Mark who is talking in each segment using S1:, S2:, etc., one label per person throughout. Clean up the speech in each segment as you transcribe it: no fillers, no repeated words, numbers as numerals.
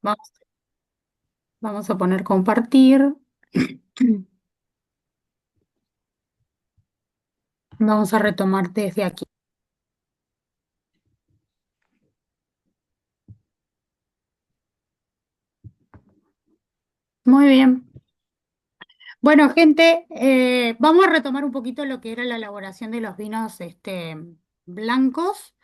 S1: Vamos, vamos a poner compartir. Vamos a retomar desde aquí. Muy bien. Bueno, gente, vamos a retomar un poquito lo que era la elaboración de los vinos blancos.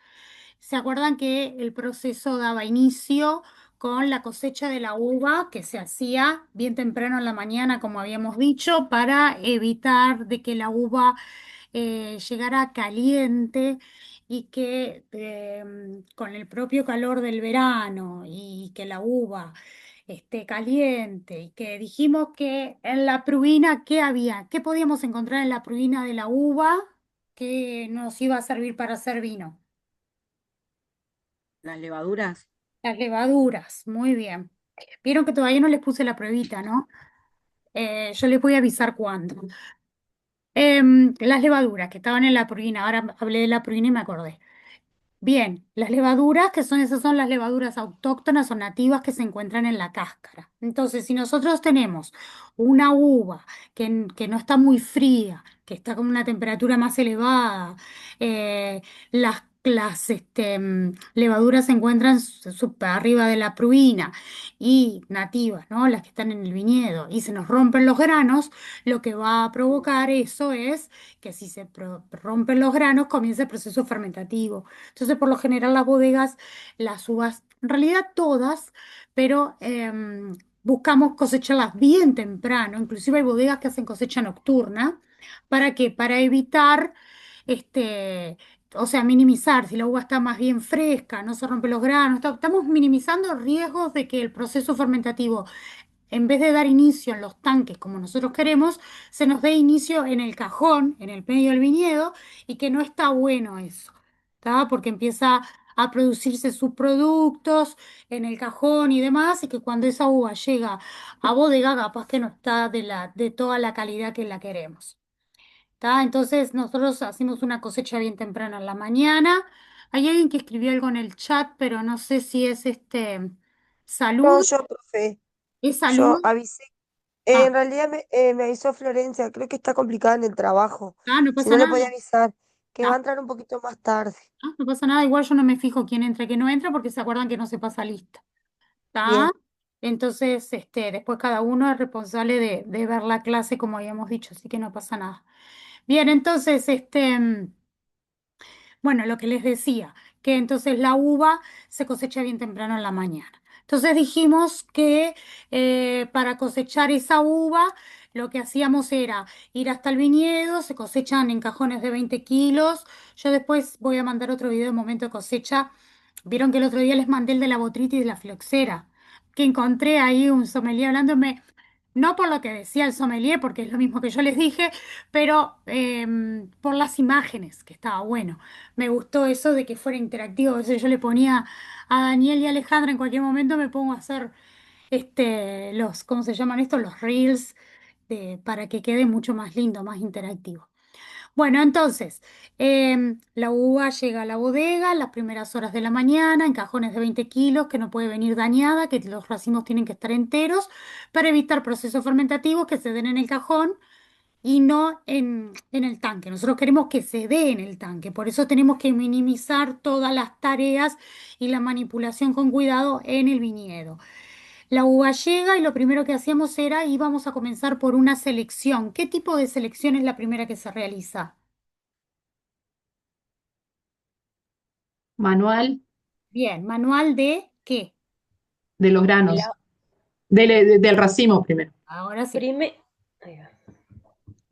S1: ¿Se acuerdan que el proceso daba inicio con la cosecha de la uva que se hacía bien temprano en la mañana, como habíamos dicho, para evitar de que la uva llegara caliente y que con el propio calor del verano y que la uva esté caliente y que dijimos que en la pruina, ¿qué había? ¿Qué podíamos encontrar en la pruina de la uva que nos iba a servir para hacer vino?
S2: Las levaduras.
S1: Las levaduras, muy bien. Vieron que todavía no les puse la pruebita, ¿no? Yo les voy a avisar cuándo. Las levaduras que estaban en la pruina, ahora hablé de la pruina y me acordé. Bien, las levaduras, que son esas son las levaduras autóctonas o nativas que se encuentran en la cáscara. Entonces, si nosotros tenemos una uva que no está muy fría, que está con una temperatura más elevada, las levaduras se encuentran arriba de la pruina y nativas, ¿no? Las que están en el viñedo, y se nos rompen los granos, lo que va a provocar eso es que si se rompen los granos, comienza el proceso fermentativo. Entonces, por lo general, las bodegas, las uvas, en realidad todas, pero buscamos cosecharlas bien temprano. Inclusive hay bodegas que hacen cosecha nocturna. ¿Para qué? Para evitar, este, o sea, minimizar, si la uva está más bien fresca, no se rompen los granos, estamos minimizando riesgos de que el proceso fermentativo, en vez de dar inicio en los tanques como nosotros queremos, se nos dé inicio en el cajón, en el medio del viñedo, y que no está bueno eso, ¿tá? Porque empieza a producirse subproductos en el cajón y demás, y que cuando esa uva llega a bodega, capaz que no está de toda la calidad que la queremos. ¿Tá? Entonces nosotros hacemos una cosecha bien temprano en la mañana. Hay alguien que escribió algo en el chat, pero no sé si es
S2: No,
S1: salud.
S2: yo, profe,
S1: ¿Es
S2: yo
S1: salud?
S2: avisé.
S1: Ah,
S2: En realidad me avisó Florencia, creo que está complicada en el trabajo.
S1: no
S2: Si
S1: pasa
S2: no le
S1: nada.
S2: podía avisar, que va a
S1: Ah,
S2: entrar un poquito más tarde.
S1: no pasa nada. Igual yo no me fijo quién entra y quién no entra porque se acuerdan que no se pasa lista. ¿Está?
S2: Bien.
S1: Entonces, después cada uno es responsable de ver la clase como habíamos dicho, así que no pasa nada. Bien, entonces, bueno, lo que les decía, que entonces la uva se cosecha bien temprano en la mañana. Entonces dijimos que para cosechar esa uva, lo que hacíamos era ir hasta el viñedo, se cosechan en cajones de 20 kilos. Yo después voy a mandar otro video de momento de cosecha. Vieron que el otro día les mandé el de la botrytis y de la floxera, que encontré ahí un sommelier hablándome, no por lo que decía el sommelier, porque es lo mismo que yo les dije, pero por las imágenes, que estaba bueno. Me gustó eso de que fuera interactivo. Eso yo le ponía a Daniel y a Alejandra, en cualquier momento me pongo a hacer ¿cómo se llaman estos? Los reels, para que quede mucho más lindo, más interactivo. Bueno, entonces, la uva llega a la bodega a las primeras horas de la mañana en cajones de 20 kilos que no puede venir dañada, que los racimos tienen que estar enteros para evitar procesos fermentativos que se den en el cajón y no en el tanque. Nosotros queremos que se dé en el tanque, por eso tenemos que minimizar todas las tareas y la manipulación con cuidado en el viñedo. La uva llega y lo primero que hacíamos era íbamos a comenzar por una selección. ¿Qué tipo de selección es la primera que se realiza?
S3: Manual
S1: Bien, manual de qué.
S3: de los granos,
S2: La
S3: del racimo primero.
S1: Ahora sí.
S2: prime... Ahí va.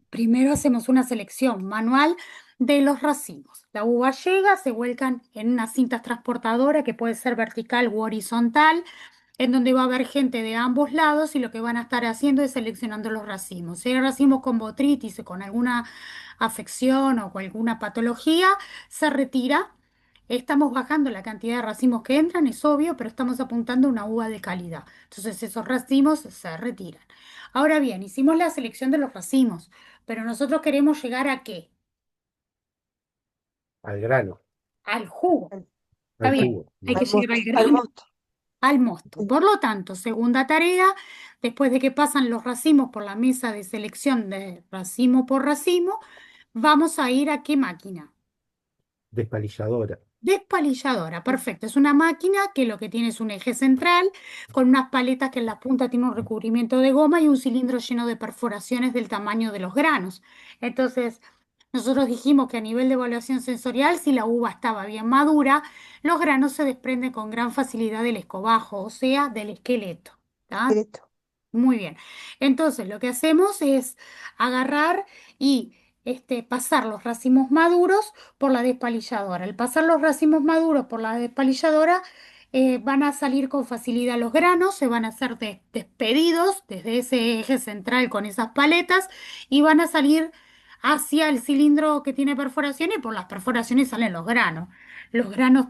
S1: Primero hacemos una selección manual de los racimos. La uva llega, se vuelcan en unas cintas transportadoras que puede ser vertical u horizontal, en donde va a haber gente de ambos lados y lo que van a estar haciendo es seleccionando los racimos. Si hay racimos con botrytis o con alguna afección o con alguna patología, se retira. Estamos bajando la cantidad de racimos que entran, es obvio, pero estamos apuntando a una uva de calidad. Entonces esos racimos se retiran. Ahora bien, hicimos la selección de los racimos, pero nosotros queremos llegar ¿a qué?
S4: Al grano,
S1: Al jugo.
S2: Al,
S1: Está
S4: al
S1: bien,
S4: jugo.
S1: hay que
S2: al
S1: llegar al
S2: al
S1: grano.
S2: mosto.
S1: al mosto. Por lo tanto, segunda tarea, después de que pasan los racimos por la mesa de selección de racimo por racimo, vamos a ir a qué máquina.
S4: Despalilladora.
S1: Despalilladora, perfecto. Es una máquina que lo que tiene es un eje central con unas paletas que en la punta tiene un recubrimiento de goma y un cilindro lleno de perforaciones del tamaño de los granos. Entonces, nosotros dijimos que a nivel de evaluación sensorial, si la uva estaba bien madura, los granos se desprenden con gran facilidad del escobajo, o sea, del esqueleto. ¿Tá?
S2: Directo.
S1: Muy bien. Entonces, lo que hacemos es agarrar y pasar los racimos maduros por la despalilladora. Al pasar los racimos maduros por la despalilladora, van a salir con facilidad los granos, se van a hacer despedidos desde ese eje central con esas paletas y van a salir hacia el cilindro que tiene perforación y por las perforaciones salen los granos. Los granos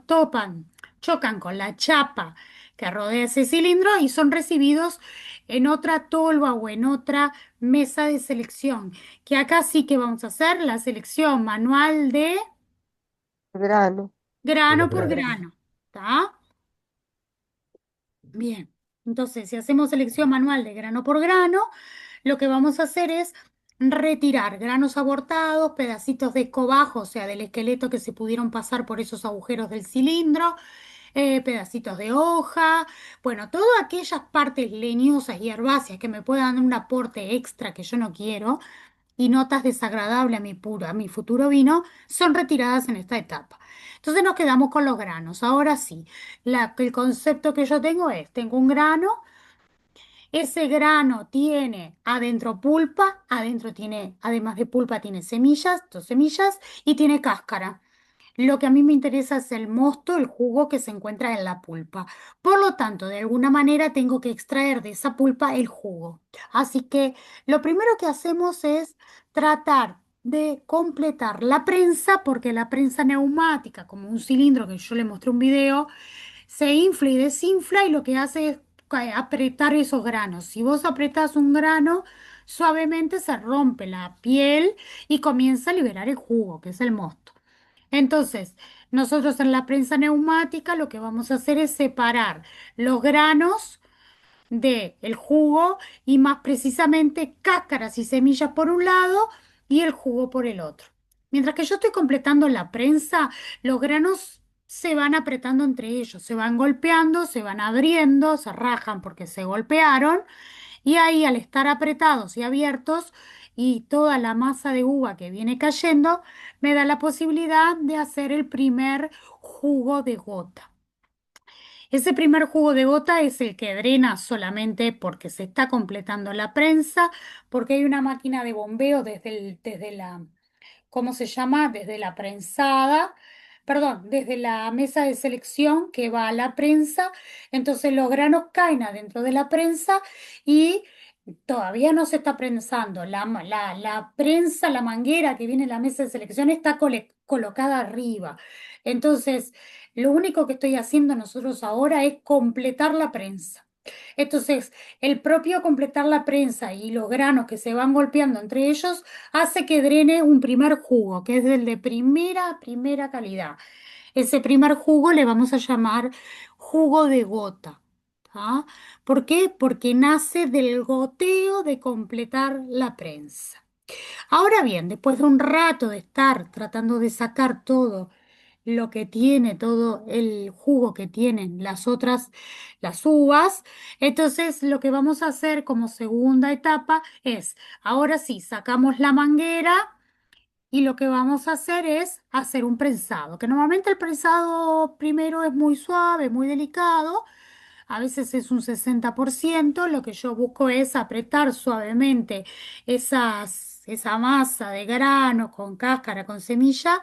S1: chocan con la chapa que rodea ese cilindro y son recibidos en otra tolva o en otra mesa de selección, que acá sí que vamos a hacer la selección manual de
S2: Grano.
S4: De
S1: grano
S4: los
S1: por
S4: granos.
S1: grano. ¿Está? Bien. Entonces, si hacemos selección manual de grano por grano, lo que vamos a hacer es retirar granos abortados, pedacitos de escobajo, o sea, del esqueleto que se pudieron pasar por esos agujeros del cilindro, pedacitos de hoja, bueno, todas aquellas partes leñosas y herbáceas que me puedan dar un aporte extra que yo no quiero y notas desagradables a mi futuro vino, son retiradas en esta etapa. Entonces nos quedamos con los granos. Ahora sí, el concepto que yo tengo es, tengo un grano, ese grano tiene adentro pulpa, adentro tiene, además de pulpa, tiene semillas, dos semillas, y tiene cáscara. Lo que a mí me interesa es el mosto, el jugo que se encuentra en la pulpa. Por lo tanto, de alguna manera tengo que extraer de esa pulpa el jugo. Así que lo primero que hacemos es tratar de completar la prensa, porque la prensa neumática, como un cilindro que yo le mostré un video, se infla y desinfla y lo que hace es apretar esos granos. Si vos apretás un grano, suavemente se rompe la piel y comienza a liberar el jugo, que es el mosto. Entonces, nosotros en la prensa neumática lo que vamos a hacer es separar los granos del jugo y más precisamente cáscaras y semillas por un lado y el jugo por el otro. Mientras que yo estoy completando la prensa, los granos se van apretando entre ellos, se van golpeando, se van abriendo, se rajan porque se golpearon y ahí al estar apretados y abiertos y toda la masa de uva que viene cayendo, me da la posibilidad de hacer el primer jugo de gota. Ese primer jugo de gota es el que drena solamente porque se está completando la prensa, porque hay una máquina de bombeo desde la, ¿cómo se llama? Desde la prensada, perdón, desde la mesa de selección que va a la prensa. Entonces los granos caen adentro de la prensa y todavía no se está prensando. La prensa, la manguera que viene en la mesa de selección está colocada arriba. Entonces, lo único que estoy haciendo nosotros ahora es completar la prensa. Entonces, el propio completar la prensa y los granos que se van golpeando entre ellos hace que drene un primer jugo, que es el de primera calidad. Ese primer jugo le vamos a llamar jugo de gota. ¿Ah? ¿Por qué? Porque nace del goteo de completar la prensa. Ahora bien, después de un rato de estar tratando de sacar todo lo que tiene, todo el jugo que tienen las uvas, entonces lo que vamos a hacer como segunda etapa es, ahora sí, sacamos la manguera y lo que vamos a hacer es hacer un prensado, que normalmente el prensado primero es muy suave, muy delicado, a veces es un 60%. Lo que yo busco es apretar suavemente esa masa de grano con cáscara, con semilla,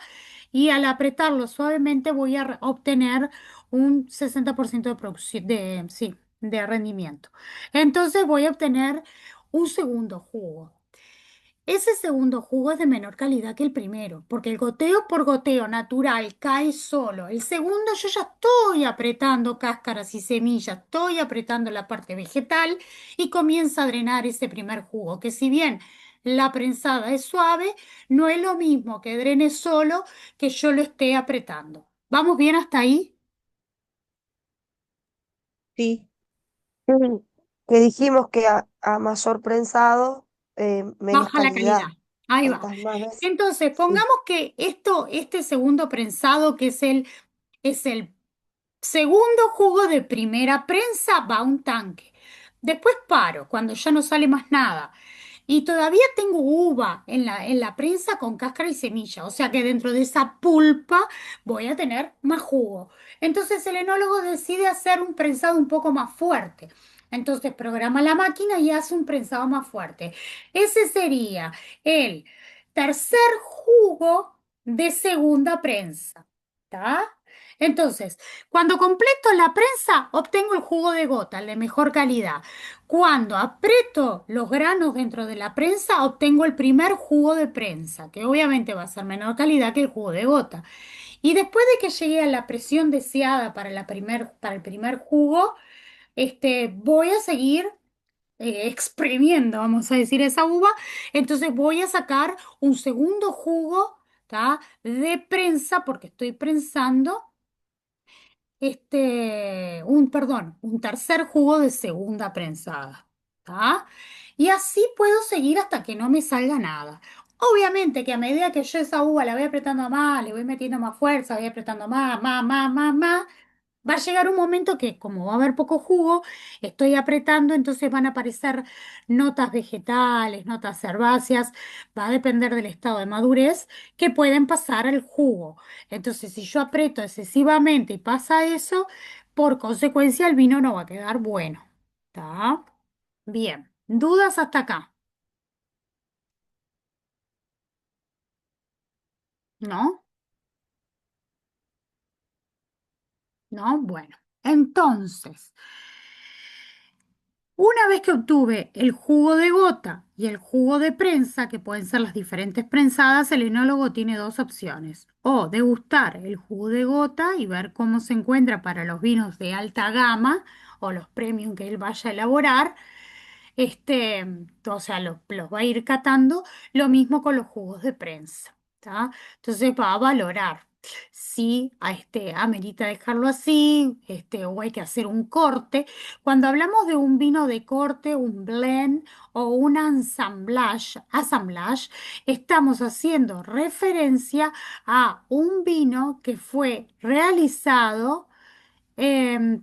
S1: y al apretarlo suavemente voy a obtener un 60% de producción, sí, de rendimiento. Entonces voy a obtener un segundo jugo. Ese segundo jugo es de menor calidad que el primero, porque el goteo por goteo natural cae solo. El segundo yo ya estoy apretando cáscaras y semillas, estoy apretando la parte vegetal y comienza a drenar ese primer jugo, que si bien la prensada es suave, no es lo mismo que drene solo que yo lo esté apretando. ¿Vamos bien hasta ahí?
S5: Sí,
S2: Mm. Que dijimos que a mayor prensado, menos
S1: Baja la calidad.
S2: calidad.
S1: Ahí va.
S2: Cuantas más veces.
S1: Entonces,
S2: Sí.
S1: pongamos que este segundo prensado, que es el segundo jugo de primera prensa, va a un tanque. Después paro, cuando ya no sale más nada. Y todavía tengo uva en la prensa con cáscara y semilla. O sea que dentro de esa pulpa voy a tener más jugo. Entonces el enólogo decide hacer un prensado un poco más fuerte. Entonces programa la máquina y hace un prensado más fuerte. Ese sería el tercer jugo de segunda prensa. ¿Está? Entonces, cuando completo la prensa, obtengo el jugo de gota, el de mejor calidad. Cuando aprieto los granos dentro de la prensa, obtengo el primer jugo de prensa, que obviamente va a ser menor calidad que el jugo de gota. Y después de que llegue a la presión deseada para el primer jugo, voy a seguir exprimiendo, vamos a decir, esa uva. Entonces voy a sacar un segundo jugo, ¿tá? De prensa, porque estoy prensando un tercer jugo de segunda prensada, ¿tá? Y así puedo seguir hasta que no me salga nada. Obviamente que a medida que yo esa uva la voy apretando más, le voy metiendo más fuerza, voy apretando más, más, más, más, más, va a llegar un momento que como va a haber poco jugo, estoy apretando, entonces van a aparecer notas vegetales, notas herbáceas, va a depender del estado de madurez, que pueden pasar al jugo. Entonces, si yo aprieto excesivamente y pasa eso, por consecuencia el vino no va a quedar bueno. ¿Está? Bien. ¿Dudas hasta acá? ¿No? ¿No? Bueno. Entonces, una vez que obtuve el jugo de gota y el jugo de prensa, que pueden ser las diferentes prensadas, el enólogo tiene dos opciones. O degustar el jugo de gota y ver cómo se encuentra para los vinos de alta gama o los premium que él vaya a elaborar. O sea, los va a ir catando, lo mismo con los jugos de prensa, ¿tá? Entonces va a valorar si amerita dejarlo así, o hay que hacer un corte. Cuando hablamos de un vino de corte, un blend o un assemblage, estamos haciendo referencia a un vino que fue realizado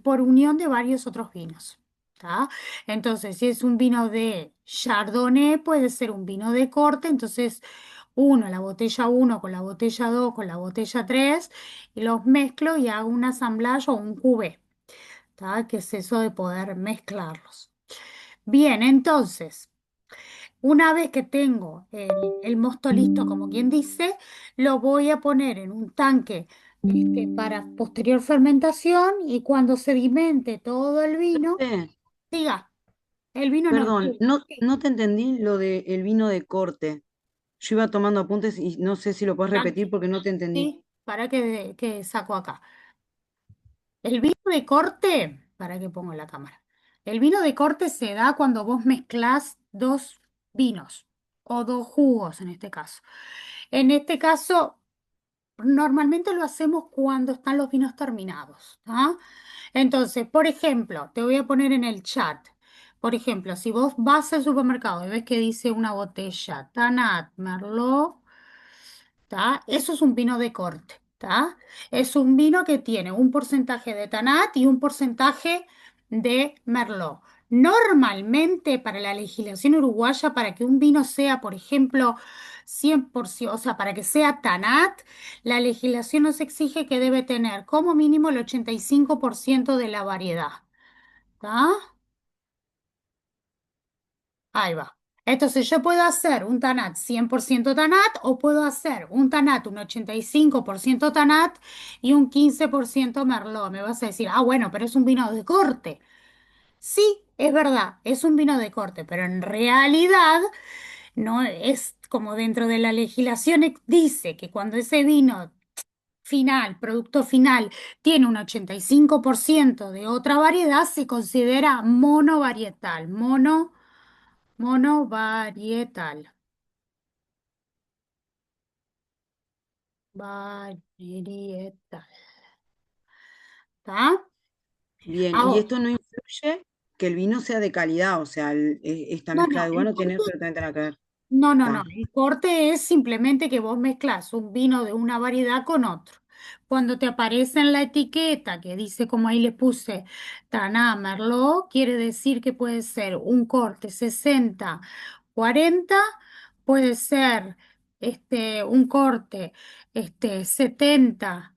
S1: por unión de varios otros vinos. ¿Tá? Entonces, si es un vino de Chardonnay, puede ser un vino de corte, entonces la botella uno con la botella 2 con la botella 3 y los mezclo y hago un assemblage o un cuvée, ¿tá? Que es eso de poder mezclarlos. Bien, entonces, una vez que tengo el mosto listo, como quien dice, lo voy a poner en un tanque para posterior fermentación y cuando sedimente todo el vino,
S5: Eh,
S1: diga, el vino no,
S5: perdón,
S1: sí,
S5: no,
S1: sí,
S5: no te entendí lo del vino de corte. Yo iba tomando apuntes y no sé si lo puedes repetir
S1: tranqui,
S5: porque no te entendí.
S1: sí, para que saco acá. El vino de corte, para que pongo la cámara. El vino de corte se da cuando vos mezclás dos vinos o dos jugos en este caso. En este caso, normalmente lo hacemos cuando están los vinos terminados, ¿ah? Entonces, por ejemplo, te voy a poner en el chat. Por ejemplo, si vos vas al supermercado y ves que dice una botella Tanat Merlot, ¿tá? Eso es un vino de corte, ¿tá? Es un vino que tiene un porcentaje de Tanat y un porcentaje de Merlot. Normalmente para la legislación uruguaya, para que un vino sea, por ejemplo, 100%, o sea, para que sea Tanat, la legislación nos exige que debe tener como mínimo el 85% de la variedad, ¿tá? Ahí va. Entonces yo puedo hacer un Tanat 100% Tanat o puedo hacer un Tanat un 85% Tanat y un 15% Merlot. Me vas a decir, ah, bueno, pero es un vino de corte. Sí, es verdad, es un vino de corte, pero en realidad no es como dentro de la legislación dice que cuando ese vino final, producto final, tiene un 85% de otra variedad, se considera monovarietal. Monovarietal. Varietal. ¿Está?
S5: Bien, y
S1: Ahora,
S5: esto no influye que el vino sea de calidad, o sea, esta
S1: no,
S5: mezcla
S1: no,
S5: de uva no tiene absolutamente nada que ver.
S1: no,
S5: Está.
S1: el corte es simplemente que vos mezclas un vino de una variedad con otro. Cuando te aparece en la etiqueta que dice, como ahí le puse, Taná Merlot, quiere decir que puede ser un corte 60-40, puede ser un corte 70-30,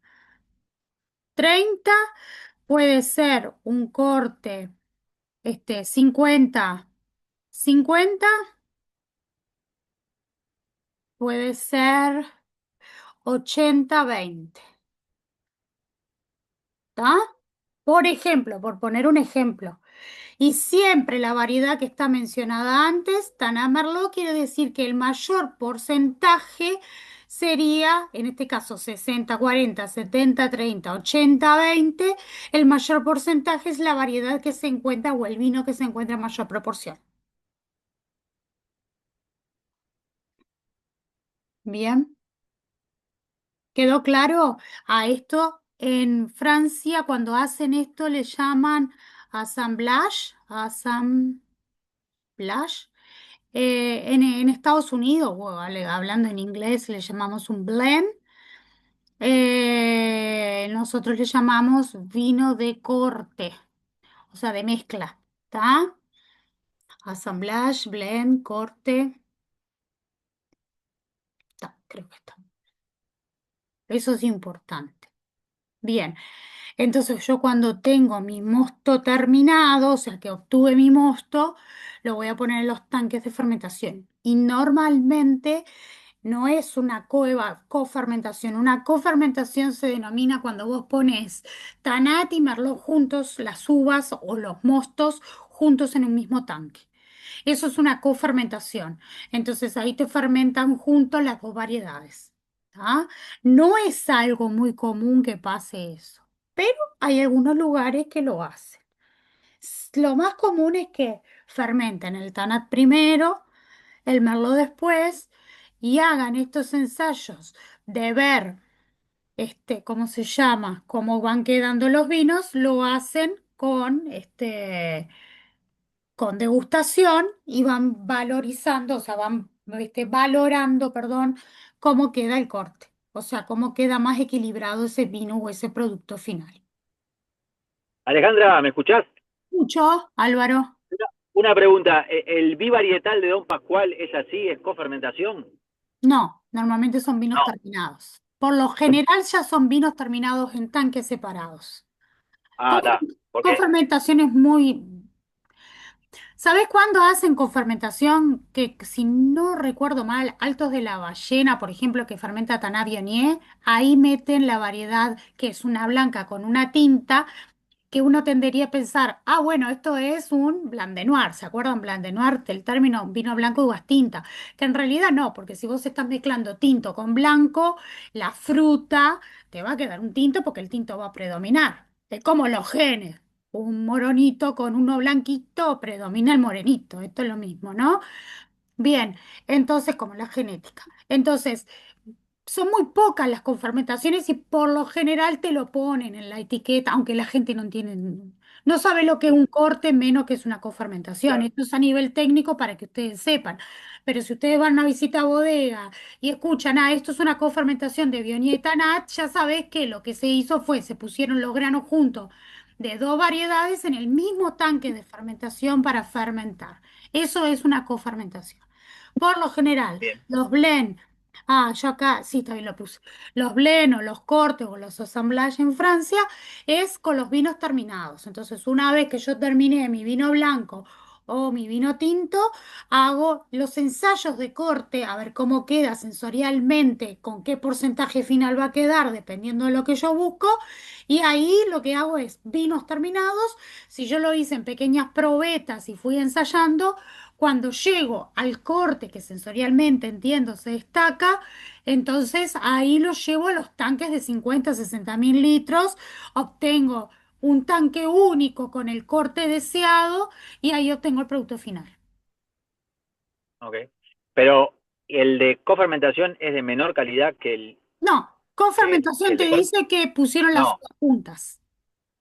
S1: puede ser un corte 50-50, puede ser 80-20, ¿está? Por ejemplo, por poner un ejemplo. Y siempre la variedad que está mencionada antes, Taná Merlot, quiere decir que el mayor porcentaje sería, en este caso, 60-40, 70-30, 80-20. El mayor porcentaje es la variedad que se encuentra o el vino que se encuentra en mayor proporción. Bien. ¿Quedó claro? A esto en Francia, cuando hacen esto, le llaman assemblage, assemblage. En Estados Unidos, o hablando en inglés, le llamamos un blend. Nosotros le llamamos vino de corte, o sea, de mezcla. ¿Está? Assemblage, blend, corte. Está, creo que está. Eso es importante. Bien. Entonces yo cuando tengo mi mosto terminado, o sea que obtuve mi mosto, lo voy a poner en los tanques de fermentación. Y normalmente no es una cofermentación. Una cofermentación se denomina cuando vos pones Tanat y Merlot juntos, las uvas o los mostos juntos en un mismo tanque. Eso es una cofermentación. Entonces ahí te fermentan juntos las dos variedades. ¿Tá? No es algo muy común que pase eso, pero hay algunos lugares que lo hacen. Lo más común es que fermenten el Tanat primero, el Merlot después, y hagan estos ensayos de ver, ¿cómo se llama? Cómo van quedando los vinos, lo hacen con degustación y van valorizando, o sea, van valorando, perdón, cómo queda el corte, o sea, cómo queda más equilibrado ese vino o ese producto final.
S6: Alejandra, ¿me escuchás?
S1: ¿Mucho, Álvaro?
S6: Una pregunta, ¿el bivarietal de Don Pascual es así, es cofermentación?
S1: No, normalmente son vinos
S6: No.
S1: terminados. Por lo general ya son vinos terminados en tanques separados.
S6: Ah,
S1: Con,
S6: está.
S1: con
S6: Porque,
S1: fermentaciones muy. ¿Sabés cuándo hacen con fermentación? Que si no recuerdo mal, Altos de la Ballena, por ejemplo, que fermenta Taná Viognier, ahí meten la variedad que es una blanca con una tinta, que uno tendería a pensar, ah, bueno, esto es un blanc de noir, ¿se acuerdan? Blanc de noir, el término vino blanco y uvas tinta, que en realidad no, porque si vos estás mezclando tinto con blanco, la fruta te va a quedar un tinto porque el tinto va a predominar. Es como los genes. Un moronito con uno blanquito predomina el morenito, esto es lo mismo, ¿no? Bien, entonces, como la genética. Entonces, son muy pocas las cofermentaciones y por lo general te lo ponen en la etiqueta, aunque la gente no entiende, no sabe lo que es un corte, menos que es una cofermentación.
S6: claro,
S1: Esto es a nivel técnico para que ustedes sepan. Pero si ustedes van a una visita a bodega y escuchan, ah, esto es una cofermentación de Viognier y Tannat, ya sabés que lo que se hizo fue, se pusieron los granos juntos de dos variedades en el mismo tanque de fermentación para fermentar. Eso es una cofermentación. Por lo general,
S6: bien.
S1: los blend. Ah, yo acá, sí, también lo puse. Los blenos, los cortes o los assemblages en Francia es con los vinos terminados. Entonces, una vez que yo terminé mi vino blanco o mi vino tinto, hago los ensayos de corte, a ver cómo queda sensorialmente, con qué porcentaje final va a quedar, dependiendo de lo que yo busco. Y ahí lo que hago es vinos terminados. Si yo lo hice en pequeñas probetas y fui ensayando, cuando llego al corte que sensorialmente entiendo se destaca, entonces ahí lo llevo a los tanques de 50-60 mil litros, obtengo un tanque único con el corte deseado y ahí obtengo el producto final.
S6: Ok. Pero el de cofermentación es de menor calidad
S1: No, con
S6: que
S1: fermentación
S6: el
S1: te
S6: de
S1: dice que pusieron las
S6: No,
S1: uvas juntas.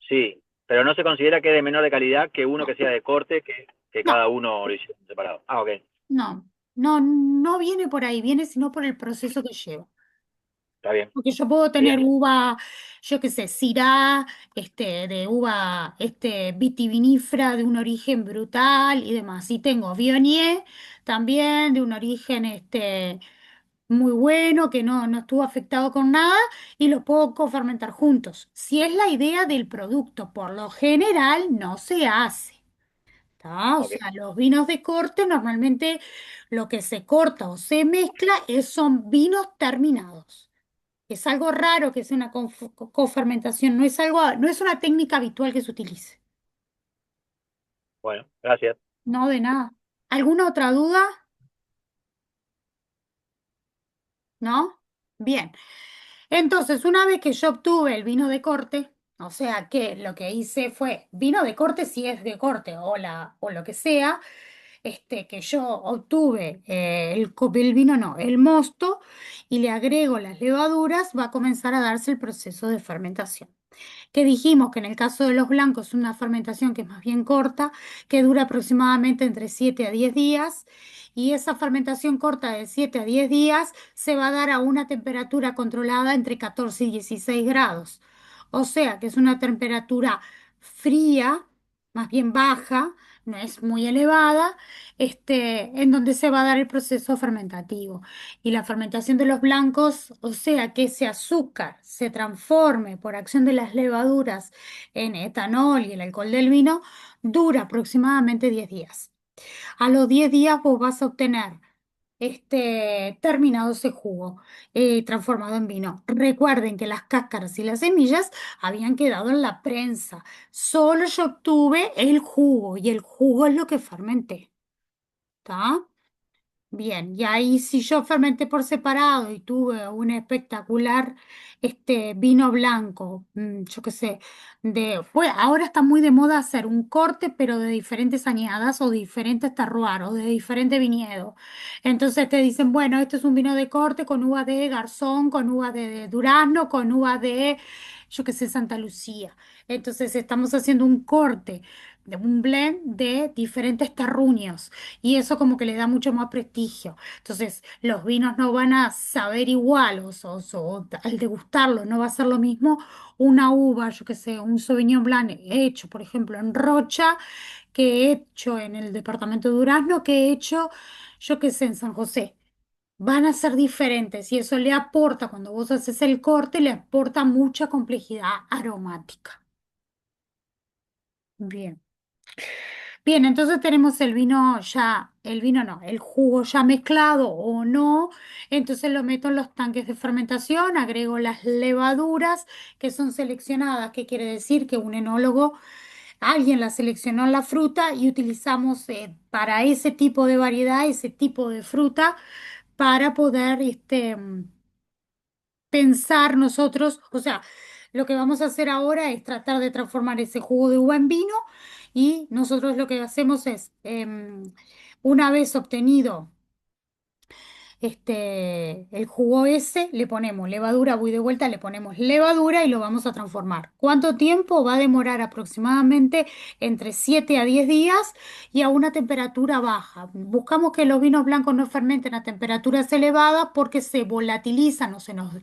S6: sí. Pero no se considera que es de menor de calidad que uno que sea de corte, que
S1: No,
S6: cada uno lo hicieron separado. Ah, ok,
S1: no, no, no viene por ahí, viene sino por el proceso que lleva.
S6: está bien.
S1: Porque yo puedo tener
S6: Bien,
S1: uva, yo qué sé, Syrah, de uva, vitivinífera de un origen brutal y demás. Y tengo Viognier también de un origen, muy bueno, que no estuvo afectado con nada y los puedo cofermentar juntos. Si es la idea del producto, por lo general no se hace. ¿Tá? O
S6: ok.
S1: sea, los vinos de corte normalmente lo que se corta o se mezcla son vinos terminados. Es algo raro que sea una cofermentación, no es una técnica habitual que se utilice.
S6: Bueno, gracias.
S1: No, de nada. ¿Alguna otra duda? ¿No? Bien. Entonces, una vez que yo obtuve el vino de corte, o sea que lo que hice fue vino de corte si es de corte o lo que sea, que yo obtuve el vino, no, el mosto, y le agrego las levaduras, va a comenzar a darse el proceso de fermentación. Que dijimos que en el caso de los blancos es una fermentación que es más bien corta, que dura aproximadamente entre 7 a 10 días, y esa fermentación corta de 7 a 10 días se va a dar a una temperatura controlada entre 14 y 16 grados. O sea que es una temperatura fría, más bien baja, no es muy elevada, en donde se va a dar el proceso fermentativo. Y la fermentación de los blancos, o sea, que ese azúcar se transforme por acción de las levaduras en etanol y el alcohol del vino, dura aproximadamente 10 días. A los 10 días vos vas a obtener terminado ese jugo transformado en vino. Recuerden que las cáscaras y las semillas habían quedado en la prensa. Solo yo obtuve el jugo y el jugo es lo que fermenté. ¿Está? Bien, y ahí si yo fermenté por separado y tuve un espectacular vino blanco, yo qué sé, pues ahora está muy de moda hacer un corte, pero de diferentes añadas o diferentes terroirs o de diferentes viñedos. Entonces te dicen, bueno, este es un vino de corte con uva de Garzón, con uva de Durazno, con uva de, yo qué sé, Santa Lucía. Entonces estamos haciendo un corte, de un blend de diferentes terruños y eso como que le da mucho más prestigio. Entonces, los vinos no van a saber igual, o al degustarlo no va a ser lo mismo una uva, yo qué sé, un Sauvignon Blanc hecho, por ejemplo, en Rocha, que hecho en el departamento de Durazno, que hecho, yo qué sé, en San José. Van a ser diferentes y eso le aporta, cuando vos haces el corte, le aporta mucha complejidad aromática. Bien. Bien, entonces tenemos el vino ya, el vino no, el jugo ya mezclado o no. Entonces lo meto en los tanques de fermentación, agrego las levaduras que son seleccionadas, que quiere decir que un enólogo, alguien la seleccionó en la fruta y utilizamos para ese tipo de variedad, ese tipo de fruta, para poder pensar nosotros, o sea, lo que vamos a hacer ahora es tratar de transformar ese jugo de uva en vino y nosotros lo que hacemos es, una vez obtenido el jugo ese, le ponemos levadura, voy de vuelta, le ponemos levadura y lo vamos a transformar. ¿Cuánto tiempo? Va a demorar aproximadamente entre 7 a 10 días y a una temperatura baja. Buscamos que los vinos blancos no fermenten a temperaturas elevadas porque se volatilizan o se nos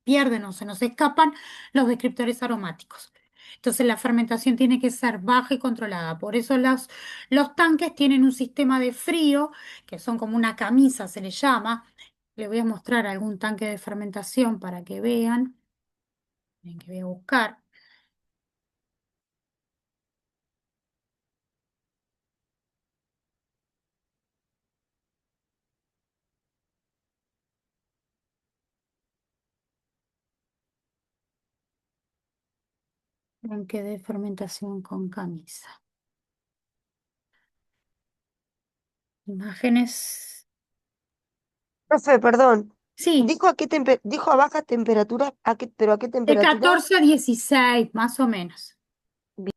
S1: pierden o se nos escapan los descriptores aromáticos. Entonces la fermentación tiene que ser baja y controlada. Por eso los tanques tienen un sistema de frío que son como una camisa, se le llama. Le voy a mostrar algún tanque de fermentación para que vean. Miren que voy a buscar. Tanque de fermentación con camisa. Imágenes.
S2: Profe, perdón.
S1: Sí,
S2: Dijo a baja temperatura, pero a qué
S1: de
S2: temperatura?
S1: 14 a 16, más o menos.
S2: Bien.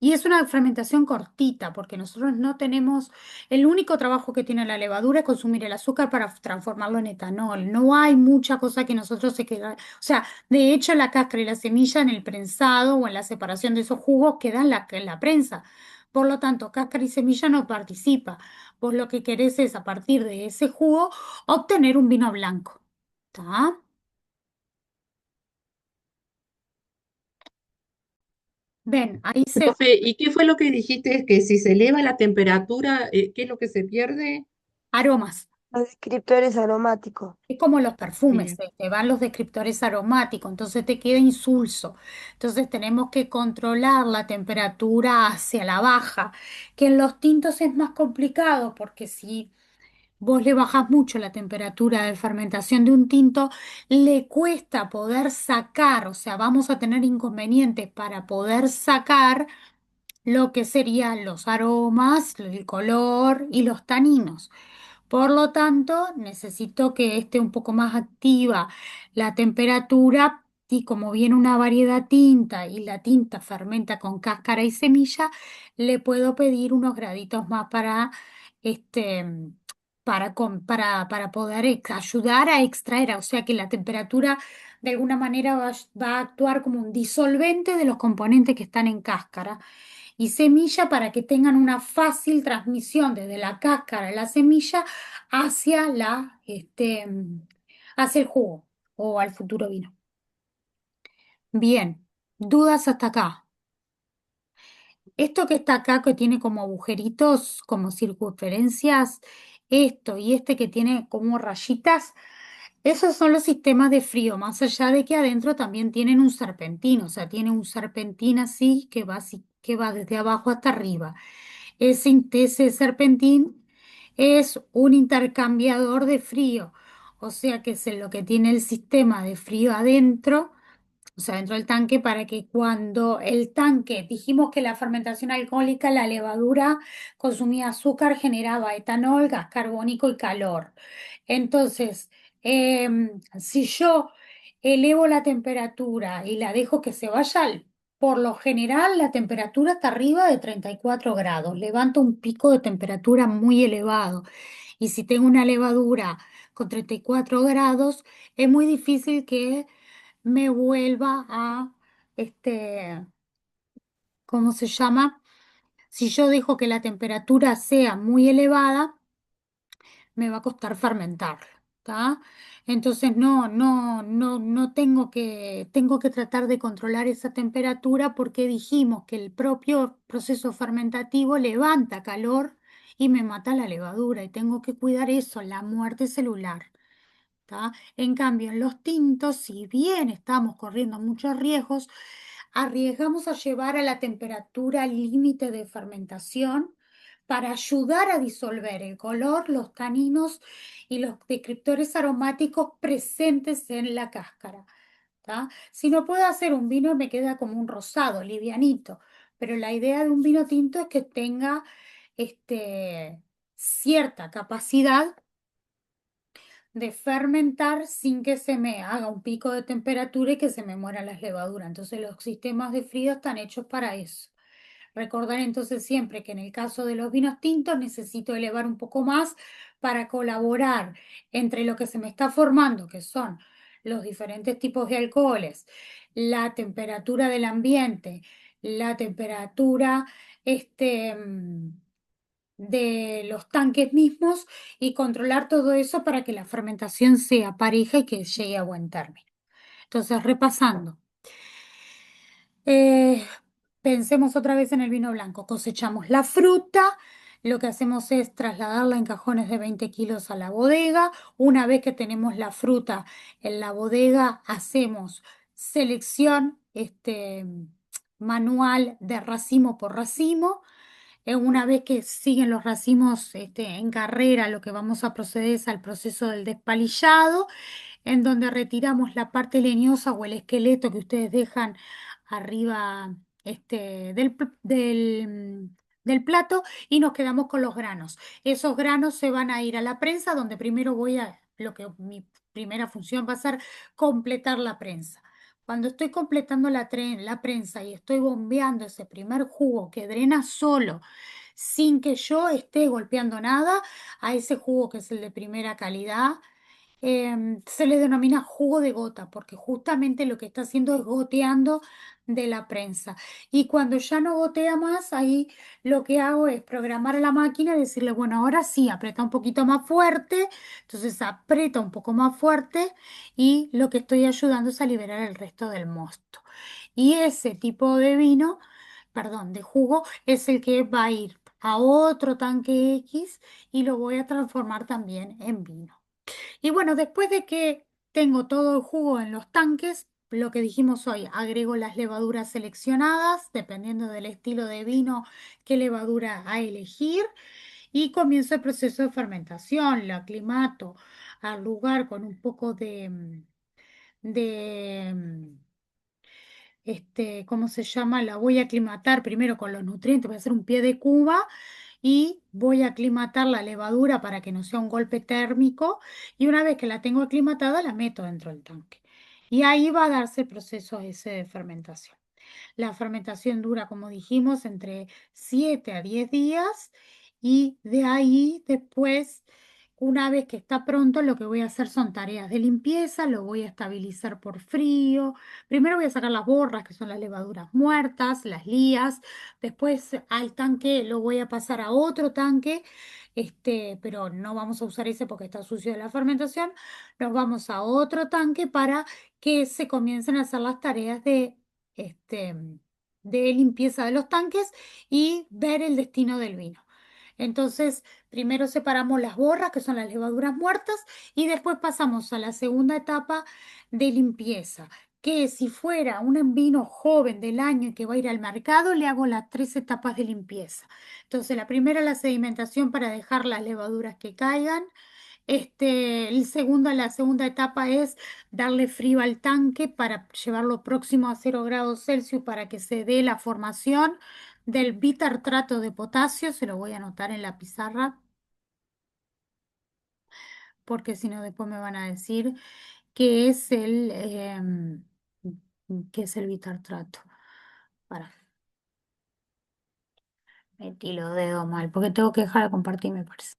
S1: Y es una fermentación cortita, porque nosotros no tenemos, el único trabajo que tiene la levadura es consumir el azúcar para transformarlo en etanol. No hay mucha cosa que nosotros se queda, o sea, de hecho la cáscara y la semilla en el prensado o en la separación de esos jugos quedan en la prensa. Por lo tanto, cáscara y semilla no participa. Vos lo que querés es, a partir de ese jugo, obtener un vino blanco. ¿Está? Ven, ahí se...
S3: Profe, ¿y qué fue lo que dijiste? Que si se eleva la temperatura, ¿qué es lo que se pierde?
S1: Aromas.
S2: Los descriptores aromáticos.
S1: Es como los perfumes,
S3: Bien.
S1: te van los descriptores aromáticos, entonces te queda insulso. Entonces tenemos que controlar la temperatura hacia la baja, que en los tintos es más complicado porque si vos le bajás mucho la temperatura de fermentación de un tinto, le cuesta poder sacar, o sea, vamos a tener inconvenientes para poder sacar lo que serían los aromas, el color y los taninos. Por lo tanto, necesito que esté un poco más activa la temperatura y como viene una variedad tinta y la tinta fermenta con cáscara y semilla, le puedo pedir unos graditos más este, para poder ayudar a extraer, o sea que la temperatura de alguna manera va a actuar como un disolvente de los componentes que están en cáscara y semilla para que tengan una fácil transmisión desde la cáscara de la semilla hacia hacia el jugo o al futuro vino. Bien, dudas hasta acá. Esto que está acá, que tiene como agujeritos, como circunferencias, esto y este que tiene como rayitas, esos son los sistemas de frío, más allá de que adentro también tienen un serpentín, o sea, tiene un serpentín que va desde abajo hasta arriba. Ese serpentín es un intercambiador de frío, o sea que es lo que tiene el sistema de frío adentro, o sea, dentro del tanque, para que cuando el tanque, dijimos que la fermentación alcohólica, la levadura consumía azúcar, generaba etanol, gas carbónico y calor. Entonces, si yo elevo la temperatura y la dejo que se vaya, por lo general la temperatura está arriba de 34 grados, levanta un pico de temperatura muy elevado. Y si tengo una levadura con 34 grados, es muy difícil que me vuelva este, ¿cómo se llama? Si yo dejo que la temperatura sea muy elevada, me va a costar fermentarlo, ¿tá? Entonces no tengo que tratar de controlar esa temperatura porque dijimos que el propio proceso fermentativo levanta calor y me mata la levadura y tengo que cuidar eso, la muerte celular. ¿Tá? En cambio, en los tintos, si bien estamos corriendo muchos riesgos, arriesgamos a llevar a la temperatura límite de fermentación para ayudar a disolver el color, los taninos y los descriptores aromáticos presentes en la cáscara. ¿Tá? Si no puedo hacer un vino, me queda como un rosado, livianito, pero la idea de un vino tinto es que tenga cierta capacidad de fermentar sin que se me haga un pico de temperatura y que se me mueran las levaduras. Entonces los sistemas de frío están hechos para eso. Recordar entonces siempre que en el caso de los vinos tintos necesito elevar un poco más para colaborar entre lo que se me está formando, que son los diferentes tipos de alcoholes, la temperatura del ambiente, la temperatura de los tanques mismos y controlar todo eso para que la fermentación sea pareja y que llegue a buen término. Entonces, repasando. Eh, Pensemos otra vez en el vino blanco. Cosechamos la fruta, lo que hacemos es trasladarla en cajones de 20 kilos a la bodega. Una vez que tenemos la fruta en la bodega, hacemos selección manual de racimo por racimo. Una vez que siguen los racimos en carrera, lo que vamos a proceder es al proceso del despalillado, en donde retiramos la parte leñosa o el esqueleto que ustedes dejan arriba del plato y nos quedamos con los granos. Esos granos se van a ir a la prensa, donde primero mi primera función va a ser completar la prensa. Cuando estoy completando la prensa y estoy bombeando ese primer jugo que drena solo, sin que yo esté golpeando nada, a ese jugo que es el de primera calidad, se le denomina jugo de gota, porque justamente lo que está haciendo es goteando de la prensa. Y cuando ya no gotea más, ahí lo que hago es programar a la máquina y decirle, bueno, ahora sí, aprieta un poquito más fuerte, entonces aprieta un poco más fuerte y lo que estoy ayudando es a liberar el resto del mosto. Y ese tipo de vino, perdón, de jugo, es el que va a ir a otro tanque X y lo voy a transformar también en vino. Y bueno, después de que tengo todo el jugo en los tanques, lo que dijimos hoy, agrego las levaduras seleccionadas, dependiendo del estilo de vino, qué levadura a elegir, y comienzo el proceso de fermentación, lo aclimato al lugar con un poco de ¿cómo se llama? La voy a aclimatar primero con los nutrientes, voy a hacer un pie de cuba y voy a aclimatar la levadura para que no sea un golpe térmico y una vez que la tengo aclimatada la meto dentro del tanque. Y ahí va a darse el proceso ese de fermentación. La fermentación dura, como dijimos, entre 7 a 10 días y de ahí después, una vez que está pronto, lo que voy a hacer son tareas de limpieza, lo voy a estabilizar por frío. Primero voy a sacar las borras, que son las levaduras muertas, las lías. Después al tanque lo voy a pasar a otro tanque, pero no vamos a usar ese porque está sucio de la fermentación. Nos vamos a otro tanque para que se comiencen a hacer las tareas este, de limpieza de los tanques y ver el destino del vino. Entonces, primero separamos las borras, que son las levaduras muertas, y después pasamos a la segunda etapa de limpieza, que si fuera un vino joven del año y que va a ir al mercado, le hago las tres etapas de limpieza. Entonces, la primera, la sedimentación para dejar las levaduras que caigan. La segunda etapa es darle frío al tanque para llevarlo próximo a 0 °C para que se dé la formación del bitartrato de potasio. Se lo voy a anotar en la pizarra porque si no después me van a decir qué es qué es el bitartrato. Para, metí los dedos mal porque tengo que dejar de compartir, me parece.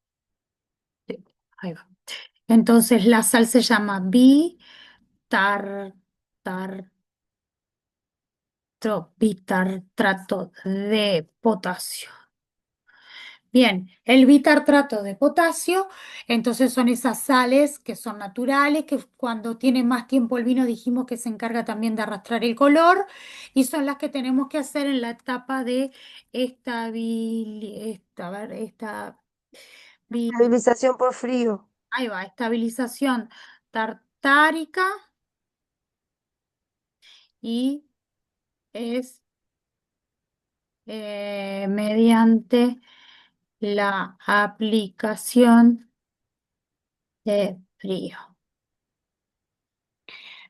S1: Sí, ahí va. Entonces la sal se llama bitartrato de potasio. Bien, el bitartrato de potasio, entonces son esas sales que son naturales, que cuando tiene más tiempo el vino dijimos que se encarga también de arrastrar el color y son las que tenemos que hacer en la etapa de
S2: Estabilización por frío.
S1: ahí va, estabilización tartárica y es mediante la aplicación de frío.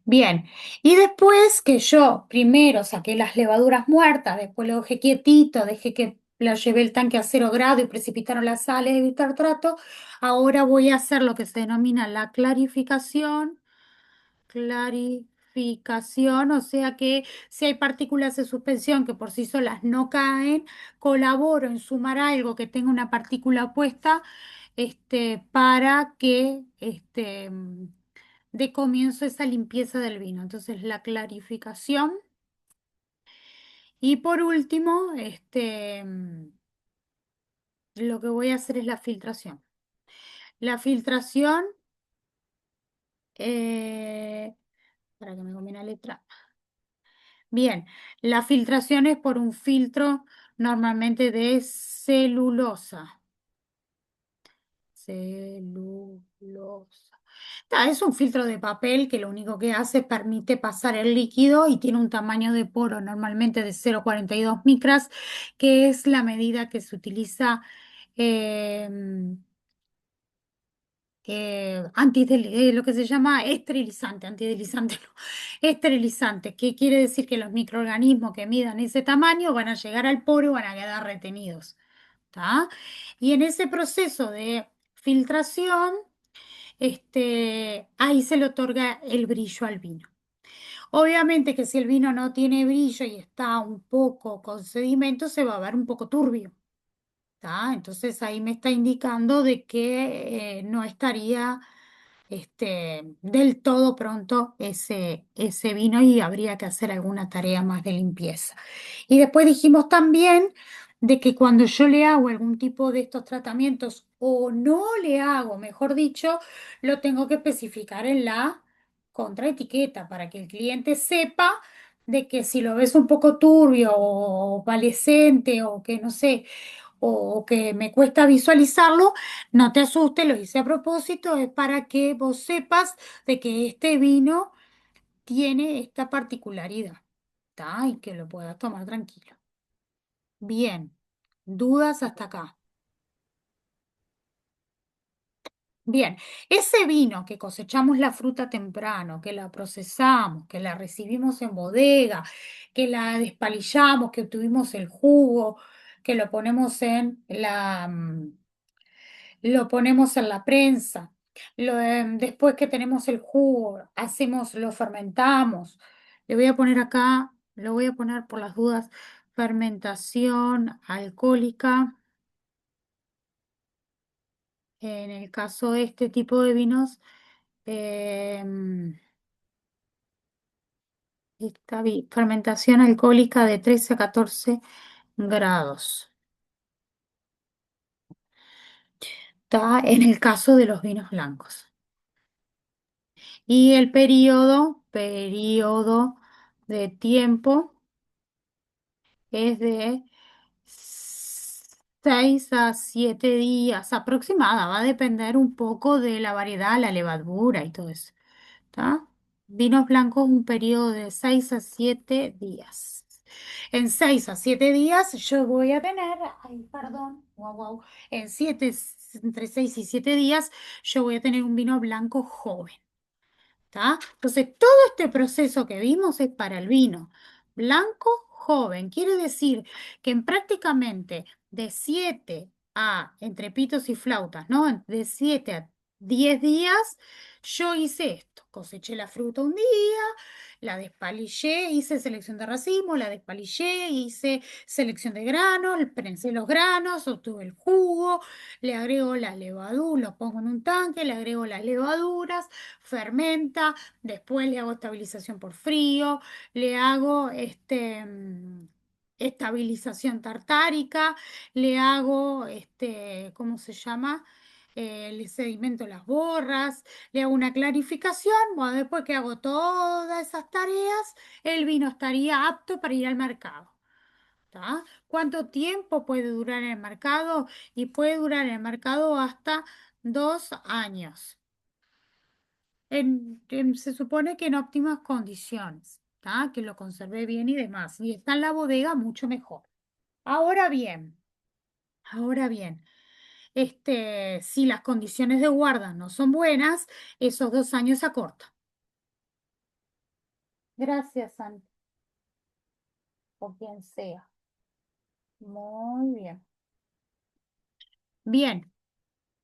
S1: Bien, y después que yo primero saqué las levaduras muertas, después lo dejé quietito, dejé que la llevé el tanque a 0 grados y precipitaron las sales de bitartrato, ahora voy a hacer lo que se denomina la clarificación, o sea que si hay partículas de suspensión que por sí solas no caen, colaboro en sumar algo que tenga una partícula opuesta, para que dé comienzo esa limpieza del vino. Entonces la clarificación y por último, lo que voy a hacer es la filtración. La filtración, eh, para que me combine la letra. Bien, la filtración es por un filtro normalmente de celulosa. Celulosa. Es un filtro de papel que lo único que hace es permite pasar el líquido y tiene un tamaño de poro normalmente de 0,42 micras, que es la medida que se utiliza em, lo que se llama esterilizante, antideslizante, no, esterilizante, que quiere decir que los microorganismos que midan ese tamaño van a llegar al poro y van a quedar retenidos. ¿Tá? Y en ese proceso de filtración, ahí se le otorga el brillo al vino. Obviamente que si el vino no tiene brillo y está un poco con sedimento, se va a ver un poco turbio. ¿Tá? Entonces ahí me está indicando de que no estaría del todo pronto ese vino y habría que hacer alguna tarea más de limpieza. Y después dijimos también de que cuando yo le hago algún tipo de estos tratamientos o no le hago, mejor dicho, lo tengo que especificar en la contraetiqueta para que el cliente sepa de que si lo ves un poco turbio o opalescente o que no sé, o que me cuesta visualizarlo, no te asustes, lo hice a propósito, es para que vos sepas de que este vino tiene esta particularidad, ¿tá? Y que lo puedas tomar tranquilo. Bien, dudas hasta acá. Bien, ese vino que cosechamos la fruta temprano, que la procesamos, que la recibimos en bodega, que la despalillamos, que obtuvimos el jugo, que lo ponemos en la prensa. Después que tenemos el jugo, lo fermentamos. Le voy a poner acá, lo voy a poner por las dudas, fermentación alcohólica. En el caso de este tipo de vinos, em, fermentación alcohólica de 13 a 14 grados. Está en el caso de los vinos blancos. Y el periodo de tiempo es de 6 a 7 días aproximada. Va a depender un poco de la variedad, la levadura y todo eso. ¿Tá? Vinos blancos, un periodo de 6 a 7 días. En 6 a 7 días yo voy a tener, ay, perdón, wow, wow, entre 6 y 7 días yo voy a tener un vino blanco joven. ¿Tá? Entonces, todo este proceso que vimos es para el vino blanco joven. Quiere decir que en prácticamente de 7 a, entre pitos y flautas, ¿no? De 7 a 10 días, yo hice esto. Coseché la fruta un día, la despalillé, hice selección de racimo, la despalillé, hice selección de granos, prensé los granos, obtuve el jugo, le agrego la levadura, lo pongo en un tanque, le agrego las levaduras, fermenta, después le hago estabilización por frío, le hago estabilización tartárica, le hago, ¿cómo se llama? Le sedimento las borras, le hago una clarificación, bueno, después que hago todas esas tareas, el vino estaría apto para ir al mercado. ¿Tá? ¿Cuánto tiempo puede durar en el mercado? Y puede durar en el mercado hasta 2 años se supone que en óptimas condiciones, ¿tá? Que lo conservé bien y demás. Y está en la bodega mucho mejor. Ahora bien, ahora bien, si las condiciones de guarda no son buenas, esos 2 años se acortan. Gracias, Santi, o quien sea. Muy bien. Bien.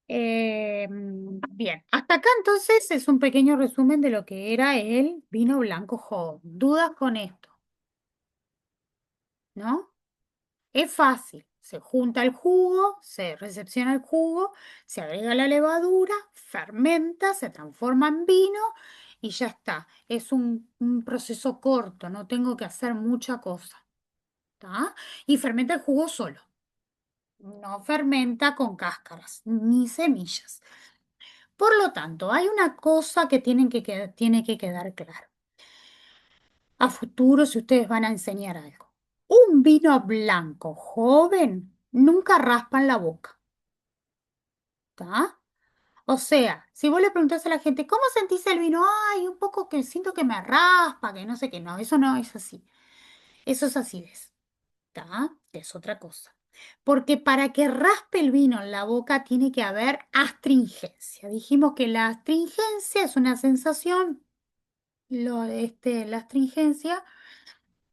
S1: Bien, hasta acá entonces es un pequeño resumen de lo que era el vino blanco joven. ¿Dudas con esto? ¿No? Es fácil. Se junta el jugo, se recepciona el jugo, se agrega la levadura, fermenta, se transforma en vino y ya está. Es un proceso corto, no tengo que hacer mucha cosa. ¿Tá? Y fermenta el jugo solo. No fermenta con cáscaras ni semillas. Por lo tanto, hay una cosa que tiene que quedar claro. A futuro, si ustedes van a enseñar algo. Un vino blanco joven nunca raspa en la boca. ¿Está? O sea, si vos le preguntás a la gente, ¿cómo sentís el vino? Ay, un poco que siento que me raspa, que no sé qué. No es así. Eso es acidez. ¿Está? Es otra cosa. Porque para que raspe el vino en la boca tiene que haber astringencia. Dijimos que la astringencia es una sensación, la astringencia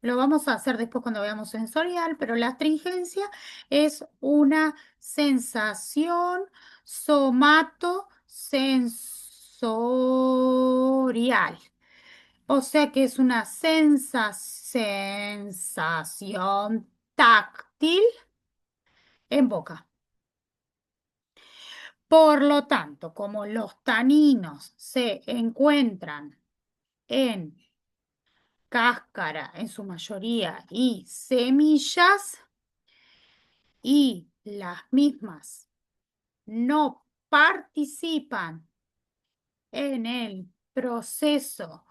S1: lo vamos a hacer después cuando veamos sensorial, pero la astringencia es una sensación somatosensorial. O sea que es una sensación táctil en boca. Por lo tanto, como los taninos se encuentran en cáscara en su mayoría y semillas, y las mismas no participan en el proceso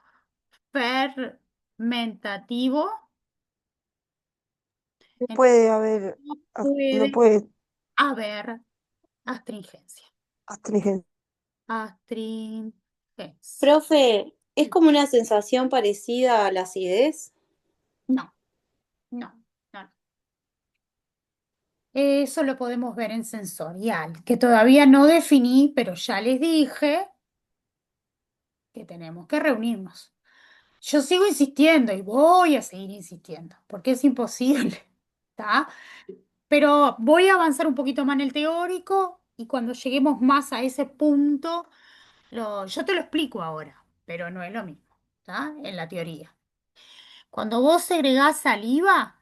S1: fermentativo,
S2: No
S1: entonces
S2: puede haber,
S1: no
S2: no
S1: puede
S2: puede
S1: haber astringencia.
S2: astringencia.
S1: Astringencia.
S7: Profe, ¿es como una sensación parecida a la acidez?
S1: No, no, no. Eso lo podemos ver en sensorial, que todavía no definí, pero ya les dije que tenemos que reunirnos. Yo sigo insistiendo y voy a seguir insistiendo, porque es imposible, ¿está? Pero voy a avanzar un poquito más en el teórico y cuando lleguemos más a ese punto, yo te lo explico ahora, pero no es lo mismo, ¿está? En la teoría. Cuando vos segregás saliva,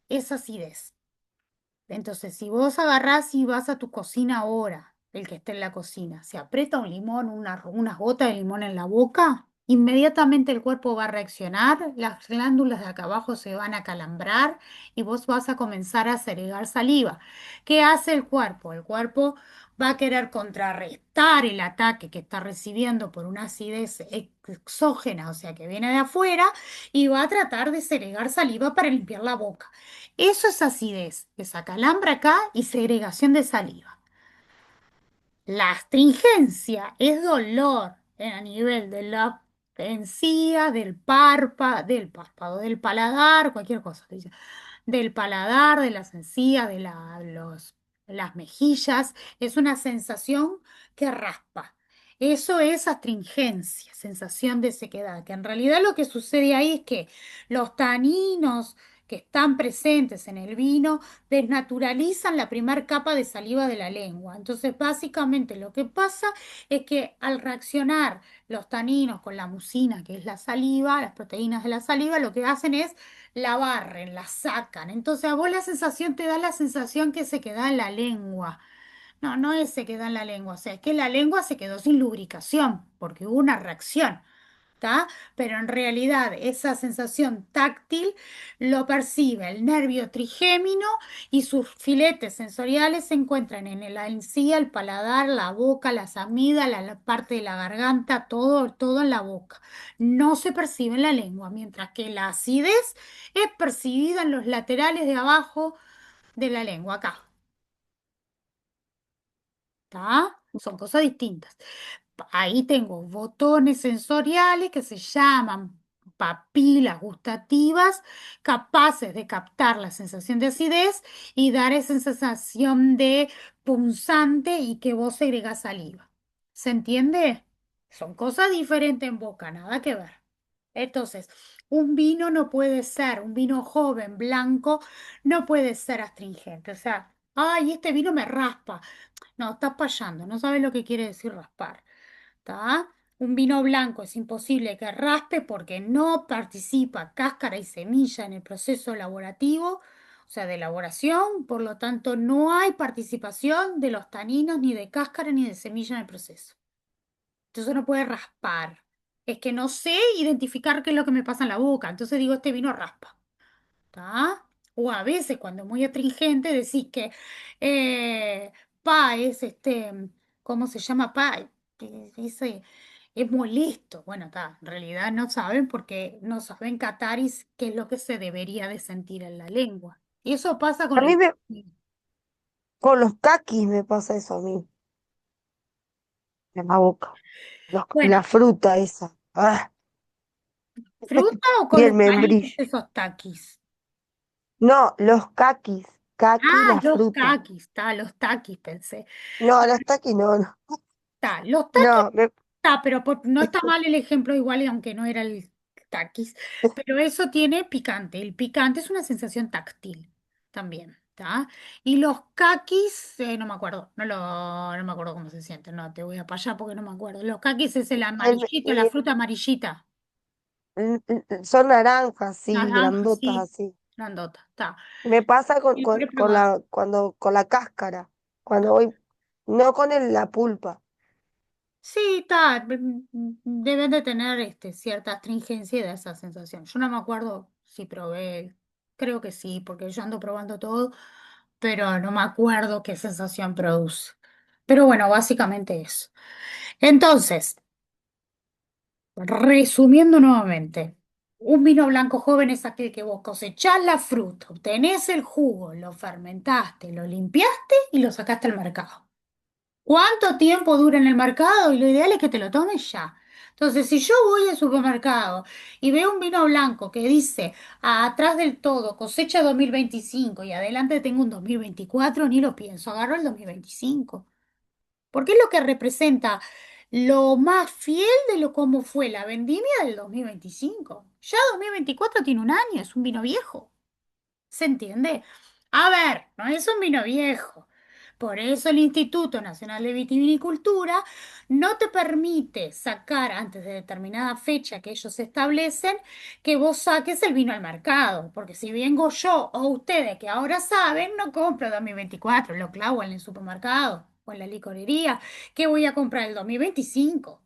S1: es acidez. Entonces, si vos agarrás y vas a tu cocina ahora, el que esté en la cocina, se aprieta un limón, unas gotas de limón en la boca, inmediatamente el cuerpo va a reaccionar, las glándulas de acá abajo se van a calambrar y vos vas a comenzar a segregar saliva. ¿Qué hace el cuerpo? El cuerpo va a querer contrarrestar el ataque que está recibiendo por una acidez exógena, o sea, que viene de afuera, y va a tratar de segregar saliva para limpiar la boca. Eso es acidez, es acalambra acá y segregación de saliva. La astringencia es dolor a nivel de la encía, del párpado, del paladar, cualquier cosa, dice, del paladar, de las encías, las mejillas. Es una sensación que raspa. Eso es astringencia, sensación de sequedad, que en realidad lo que sucede ahí es que los taninos que están presentes en el vino desnaturalizan la primera capa de saliva de la lengua. Entonces, básicamente lo que pasa es que al reaccionar los taninos con la mucina, que es la saliva, las proteínas de la saliva, lo que hacen es la barren, la sacan. Entonces, a vos la sensación te da la sensación que se queda en la lengua. No, no es se queda en la lengua, o sea, es que la lengua se quedó sin lubricación porque hubo una reacción. ¿Tá? Pero en realidad esa sensación táctil lo percibe el nervio trigémino y sus filetes sensoriales se encuentran en la encía, el paladar, la boca, las amígdalas, la parte de la garganta, todo en la boca. No se percibe en la lengua, mientras que la acidez es percibida en los laterales de abajo de la lengua, acá. ¿Tá? Son cosas distintas. Ahí tengo botones sensoriales que se llaman papilas gustativas, capaces de captar la sensación de acidez y dar esa sensación de punzante y que vos segregás saliva. ¿Se entiende? Son cosas diferentes en boca, nada que ver. Entonces, un vino no puede ser, un vino joven, blanco, no puede ser astringente. O sea, ay, este vino me raspa. No, estás payando, no sabes lo que quiere decir raspar. ¿Tá? Un vino blanco es imposible que raspe porque no participa cáscara y semilla en el proceso elaborativo, o sea, de elaboración, por lo tanto no hay participación de los taninos ni de cáscara ni de semilla en el proceso. Entonces no puede raspar. Es que no sé identificar qué es lo que me pasa en la boca, entonces digo, este vino raspa. ¿Tá? O a veces, cuando es muy astringente, decís que eh, pa es ¿cómo se llama pa? Dice, es molesto. Bueno, está, en realidad no saben porque no saben cataris qué es lo que se debería de sentir en la lengua. Y eso pasa
S2: A
S1: con
S2: mí
S1: el...
S2: con los caquis me pasa eso a mí, en la boca.
S1: Bueno,
S2: La fruta esa. Ah,
S1: ¿fruta o
S2: y
S1: con
S2: el
S1: los palitos
S2: membrillo.
S1: esos taquis?
S2: No, los caquis. Caqui,
S1: Ah,
S2: la
S1: los
S2: fruta.
S1: taquis, está, los taquis pensé.
S2: No, los taquis no, no.
S1: Está, los taquis.
S2: No,
S1: Está, pero no está mal el ejemplo igual, y aunque no era el taquis, pero eso tiene picante. El picante es una sensación táctil también, ¿está? Y los caquis, no me acuerdo, no me acuerdo cómo se sienten, no, te voy a para allá porque no me acuerdo. Los caquis es el
S2: el,
S1: amarillito, la
S2: el,
S1: fruta amarillita.
S2: Son naranjas, sí,
S1: Naranja,
S2: grandotas
S1: sí,
S2: así.
S1: grandota, está.
S2: Me pasa
S1: Siempre probar.
S2: con la cáscara, cuando voy, no con la pulpa.
S1: Sí, está. Deben de tener cierta astringencia y da esa sensación. Yo no me acuerdo si probé, creo que sí, porque yo ando probando todo, pero no me acuerdo qué sensación produce. Pero bueno, básicamente eso. Entonces, resumiendo nuevamente, un vino blanco joven es aquel que vos cosechás la fruta, obtenés el jugo, lo fermentaste, lo limpiaste y lo sacaste al mercado. ¿Cuánto tiempo dura en el mercado? Y lo ideal es que te lo tomes ya. Entonces, si yo voy al supermercado y veo un vino blanco que dice atrás del todo cosecha 2025 y adelante tengo un 2024, ni lo pienso, agarro el 2025. Porque es lo que representa lo más fiel de lo como fue la vendimia del 2025. Ya 2024 tiene un año, es un vino viejo. ¿Se entiende? A ver, no es un vino viejo. Por eso el Instituto Nacional de Vitivinicultura no te permite sacar antes de determinada fecha que ellos establecen que vos saques el vino al mercado. Porque si vengo yo o ustedes que ahora saben, no compro 2024, lo clavo en el supermercado o en la licorería. ¿Qué voy a comprar el 2025?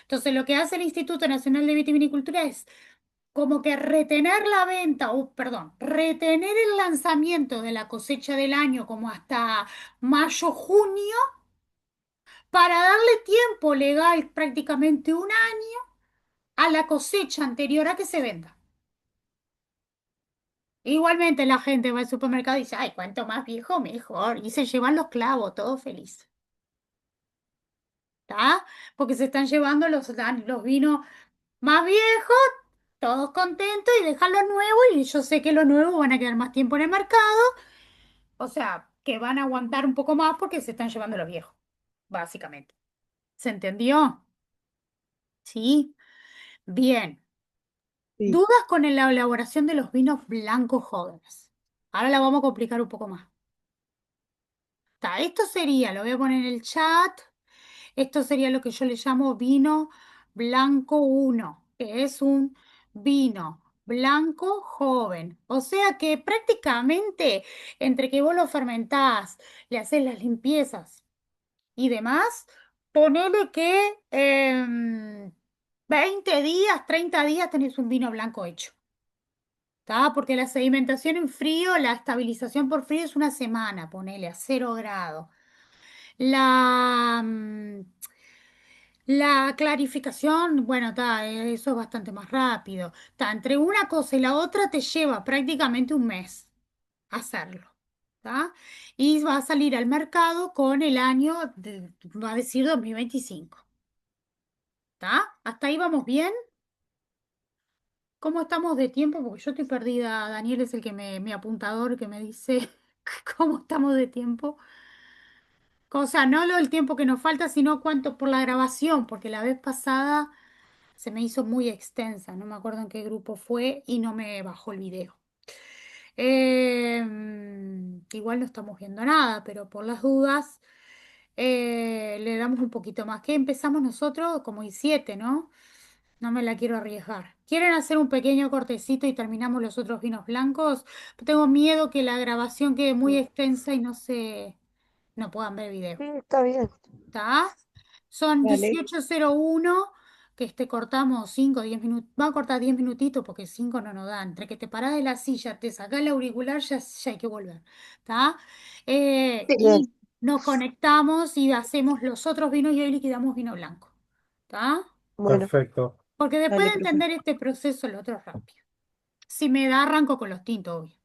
S1: Entonces lo que hace el Instituto Nacional de Vitivinicultura es como que retener la venta, o perdón, retener el lanzamiento de la cosecha del año como hasta mayo, junio, para darle tiempo legal, prácticamente un año, a la cosecha anterior a que se venda. Igualmente la gente va al supermercado y dice, ay, cuanto más viejo, mejor. Y se llevan los clavos, todos felices. ¿Está? Porque se están llevando los vinos más viejos, todos contentos, y dejan los nuevos, y yo sé que los nuevos van a quedar más tiempo en el mercado. O sea, que van a aguantar un poco más porque se están llevando los viejos, básicamente. ¿Se entendió? Sí. Bien.
S3: Sí.
S1: Dudas con la elaboración de los vinos blancos jóvenes. Ahora la vamos a complicar un poco más. Esto sería, lo voy a poner en el chat, esto sería lo que yo le llamo vino blanco uno, que es un vino blanco joven. O sea que prácticamente entre que vos lo fermentás, le haces las limpiezas y demás, ponele que 20 días, 30 días tenés un vino blanco hecho. ¿Tá? Porque la sedimentación en frío, la estabilización por frío es una semana, ponele a 0 grados. La, la clarificación, bueno, eso es bastante más rápido. Entre una cosa y la otra te lleva prácticamente un mes hacerlo. ¿Tá? Y va a salir al mercado con el año, va a decir 2025. ¿Tá? ¿Hasta ahí vamos bien? ¿Cómo estamos de tiempo? Porque yo estoy perdida. Daniel es el que mi apuntador que me dice cómo estamos de tiempo. O sea, no lo del tiempo que nos falta, sino cuánto por la grabación, porque la vez pasada se me hizo muy extensa. No me acuerdo en qué grupo fue y no me bajó el video. Igual no estamos viendo nada, pero por las dudas le damos un poquito más. ¿Qué empezamos nosotros? Como 17, ¿no? No me la quiero arriesgar. ¿Quieren hacer un pequeño cortecito y terminamos los otros vinos blancos? Tengo miedo que la grabación quede muy extensa y no puedan ver el video.
S2: Sí, está bien.
S1: ¿Está? Son
S3: Dale.
S1: 18:01 que cortamos 5 10 minutos. Vamos a cortar 10 minutitos porque 5 no nos dan. Entre que te parás de la silla, te sacás el auricular, ya hay que volver. ¿Está?
S2: Bien,
S1: Y nos conectamos y hacemos los otros vinos y hoy liquidamos vino blanco. ¿Está?
S2: bueno,
S4: Perfecto.
S1: Porque después
S3: Dale,
S1: de
S3: profe.
S1: entender este proceso, el otro es rápido. Si me da, arranco con los tintos, obvio.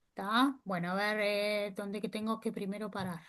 S1: ¿Está? Bueno, a ver, ¿dónde que tengo que primero parar?